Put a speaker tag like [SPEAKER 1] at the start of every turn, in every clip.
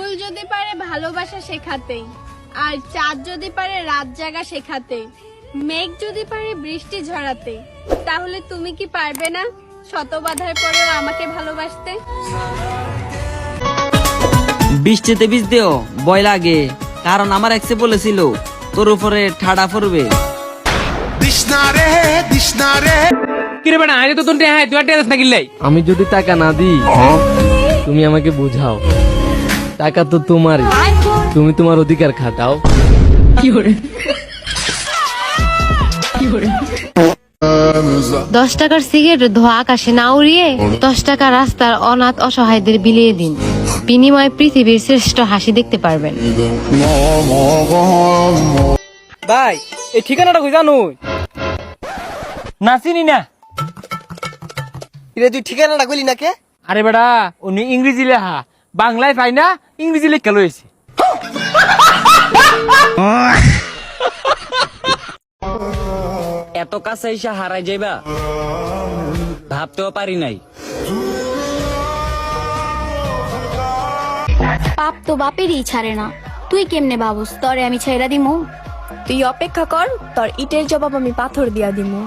[SPEAKER 1] ফুল যদি পারে ভালোবাসা শেখাতে, আর চাঁদ যদি পারে রাত জাগা শেখাতে, মেঘ যদি পারে বৃষ্টি ঝরাতে, তাহলে তুমি কি পারবে না শত বাধার পরেও আমাকে ভালোবাসতে?
[SPEAKER 2] বৃষ্টিতে ভিজতেও ভয় লাগে, কারণ আমার এক্সে বলেছিল তোর উপরে ঠাডা পড়বে।
[SPEAKER 3] কিরে বেটা আজ তো তোর তুই টেরেস না কিনলাই।
[SPEAKER 4] আমি যদি টাকা না দিই তুমি আমাকে বুঝাও, টাকা তো তোমারই, তুমি তোমার অধিকার খাটাও।
[SPEAKER 5] 10 টাকার সিগারেট ধোয়া আকাশে না উড়িয়ে 10 টাকা রাস্তার অনাথ অসহায়দের বিলিয়ে দিন, বিনিময়ে পৃথিবীর শ্রেষ্ঠ হাসি দেখতে পারবেন।
[SPEAKER 3] ভাই এই ঠিকানাটা কই জানো? না চিনি না।
[SPEAKER 6] তুই ঠিকানাটা কইলি না কে?
[SPEAKER 3] আরে বেটা উনি ইংরেজি লেখা, বাংলায় পাই না, ইংরেজি লেখা লইছে।
[SPEAKER 2] এত কাছে এসে হারাই যাইবা ভাবতেও পারি নাই।
[SPEAKER 7] পাপ তো বাপেরই ছাড়ে না, তুই কেমনে বাবুস তরে আমি ছেড়া দিমু?
[SPEAKER 8] তুই অপেক্ষা কর, তোর ইটের জবাব আমি পাথর দিয়া দিমু।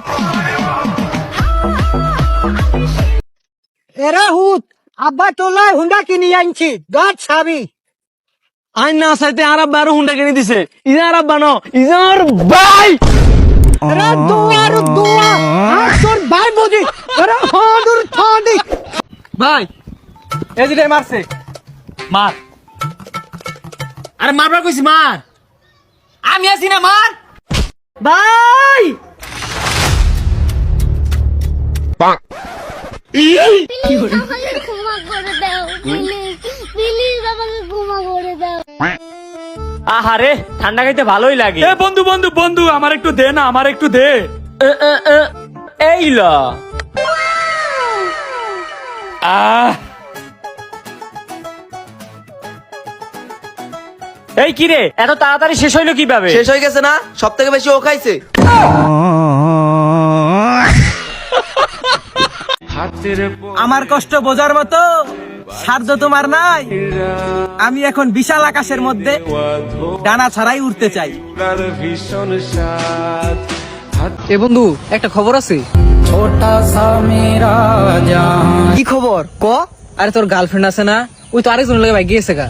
[SPEAKER 6] এরা হুত আব্বা তোলায় হুন্ডা কিনে আনছি, গাছ ছাবি।
[SPEAKER 4] আইন না চাইতে আর আব্বা আরো হুন্ডা কিনে দিছে। ইজার আব্বা ন, ইজার ভাই।
[SPEAKER 6] এরা দুয়ার দুয়া আর তোর ভাই বুঝি এরা হাঁদুর ফাঁদি।
[SPEAKER 3] ভাই এই যে মারছে, মার। আরে মারবার কইছি মার, আমি আছি না, মার ভাই।
[SPEAKER 7] আমাকে ক্ষমা করে দাও প্লিজ, প্লিজ আমাকে ক্ষমা করে দাও।
[SPEAKER 3] আহারে ঠান্ডা খাইতে ভালোই লাগে। এ বন্ধু বন্ধু বন্ধু আমার একটু দে না, আমার একটু দে। এই ল। এই কিরে এত তাড়াতাড়ি শেষ হইলো কিভাবে?
[SPEAKER 6] শেষ হয়ে গেছে না, সব থেকে বেশি ও খাইছে।
[SPEAKER 9] আমার কষ্ট বোঝার মতো সাধ্য তোমার নাই। আমি এখন বিশাল আকাশের মধ্যে ডানা ছাড়াই উঠতে চাই।
[SPEAKER 4] এ বন্ধু একটা খবর আছে।
[SPEAKER 6] কি খবর ক?
[SPEAKER 4] আরে তোর গার্লফ্রেন্ড আছে না, ওই তো আরেকজন লাগে ভাই গিয়েছে গা।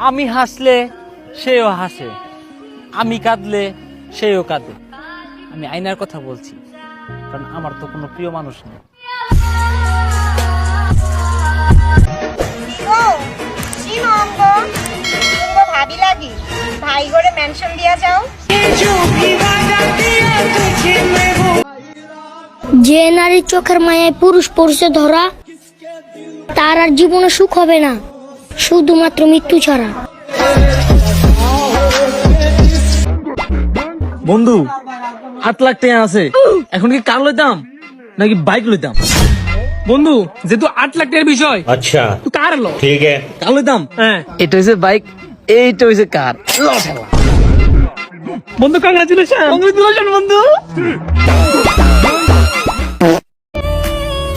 [SPEAKER 3] আমি হাসলে সেও হাসে, আমি কাঁদলে সেও কাঁদে। আমি আয়নার কথা বলছি, কারণ আমার তো কোনো প্রিয় মানুষ নেই।
[SPEAKER 8] ভাবি লাগি ভাই করে মেনশন দিয়া যাও।
[SPEAKER 7] যে নারীর চোখের মায়ায় পুরুষ পড়ছে ধরা, তার আর জীবনে সুখ হবে না, শুধুমাত্র মৃত্যু ছাড়া।
[SPEAKER 4] বন্ধু 8 লাখ টাকা আছে, এখন কি কার লইতাম নাকি বাইক লইতাম?
[SPEAKER 3] বন্ধু যেহেতু 8 লাখ টাকার বিষয়,
[SPEAKER 10] अच्छा
[SPEAKER 3] তুই কার লো?
[SPEAKER 10] ठीक है।
[SPEAKER 4] কার লইতাম?
[SPEAKER 3] হ্যাঁ
[SPEAKER 4] এটা হইছে বাইক, এইটা হইছে কার।
[SPEAKER 3] বন্ধু কংগ্রাচুলেশন, কংগ্রাচুলেশন বন্ধু।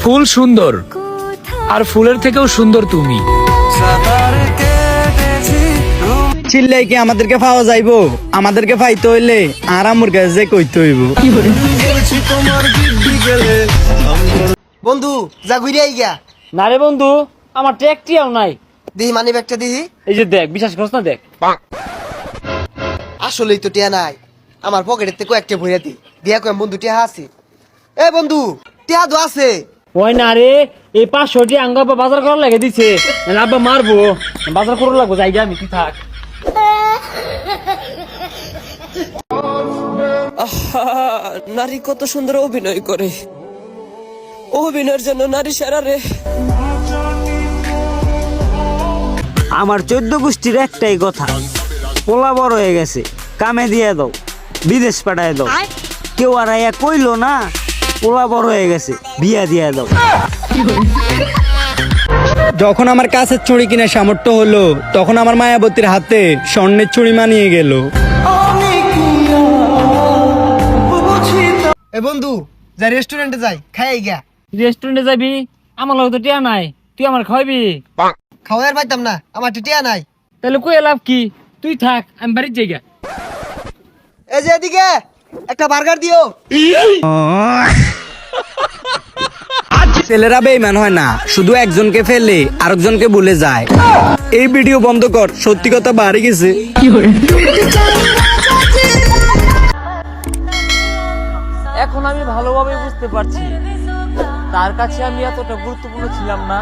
[SPEAKER 3] ফুল সুন্দর, আর ফুলের থেকেও সুন্দর তুমি।
[SPEAKER 9] চিল্লাই কি আমাদেরকে পাওয়া যাইবো? আমাদেরকে পাইতে হইলে আরামুর কাছে কইতে হইব।
[SPEAKER 6] বন্ধু যা ঘুরে আই গিয়া।
[SPEAKER 3] না রে বন্ধু, আমার ট্যাক্টিও নাই।
[SPEAKER 6] দিহি মানি ব্যাগটা দিহি।
[SPEAKER 3] এই যে দেখ, বিশ্বাস করছ না, দেখ।
[SPEAKER 6] আসলেই তো টিয়া নাই, আমার পকেটের থেকে কয়েকটা ভইরা দি দিয়া কয় বন্ধু টিয়া আছে। এ বন্ধু টিয়া তো আছে।
[SPEAKER 3] ওই না রে, এই 500টি আঙ্গা বাজার করার লাগে দিছে, নাহলে আব্বা মারবো। বাজার করার লাগবো, যাই আমি, তুই থাক।
[SPEAKER 8] নারী কত সুন্দর অভিনয় করে, অভিনয়ের জন্য নারী সেরা রে।
[SPEAKER 2] আমার 14 গোষ্ঠীর একটাই কথা, পোলা বড় হয়ে গেছে, কামে দিয়ে দাও, বিদেশ পাঠায় দাও। কেউ আর আয়া কইলো না পোলা বড় হয়ে গেছে, বিয়া দিয়ে দাও।
[SPEAKER 9] যখন আমার কাছের চুড়ি কিনে সামর্থ্য হলো, তখন আমার মায়াবতীর হাতে স্বর্ণের চুড়ি মানিয়ে গেল।
[SPEAKER 6] এ বন্ধু যা রেস্টুরেন্টে যাই, খাই গিয়া।
[SPEAKER 3] রেস্টুরেন্টে যাবি? আমার লগে তো টিয়া নাই, তুই আমার খাওয়াবি?
[SPEAKER 6] খাওয়ার পাইতাম না, আমার টিয়া নাই।
[SPEAKER 3] তাহলে কই লাভ কি? তুই থাক, আমি বাড়ির জায়গা।
[SPEAKER 6] এই যে এদিকে একটা বার্গার দিও।
[SPEAKER 2] ছেলেরা বেঈমান হয় না, শুধু একজনকে ফেলে আরেকজনকে ভুলে যায়। এই ভিডিও বন্ধ কর, সত্যি কথা বাড়ি গেছে।
[SPEAKER 3] এখন আমি ভালোভাবে বুঝতে পারছি তার কাছে আমি এতটা গুরুত্বপূর্ণ ছিলাম না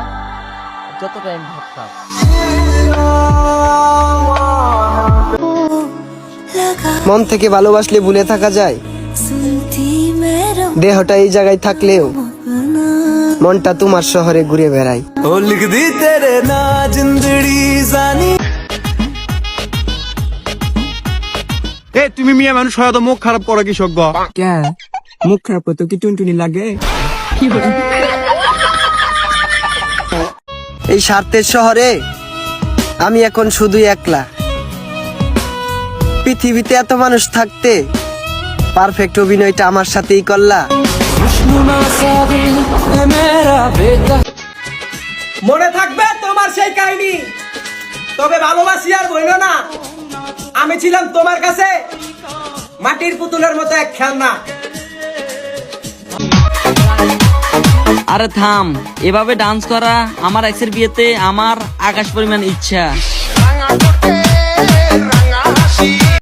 [SPEAKER 3] যতটা আমি ভাবতাম।
[SPEAKER 6] মন থেকে ভালোবাসলে ভুলে থাকা যায়। দেহটা এই জায়গায় থাকলেও মনটা তোমার শহরে ঘুরে বেড়ায়।
[SPEAKER 10] এ তুমি মিয়া মানুষ হয়তো মুখ খারাপ করা কি সজ্ঞ?
[SPEAKER 9] কেন মুখ খারাপ করতে কি টুনটুনি লাগে?
[SPEAKER 6] এই স্বার্থের শহরে আমি এখন শুধুই একলা। পৃথিবীতে এত মানুষ থাকতে পারফেক্ট অভিনয়টা আমার সাথেই করলা।
[SPEAKER 9] মনে থাকবে তোমার সেই কাহিনী, তবে ভালোবাসি আর বইল না। আমি ছিলাম তোমার কাছে মাটির পুতুলের মতো এক খেলনা।
[SPEAKER 11] আরে থাম, এভাবে ডান্স করা আমার এক্সের বিয়েতে আমার আকাশ পরিমাণ ইচ্ছা।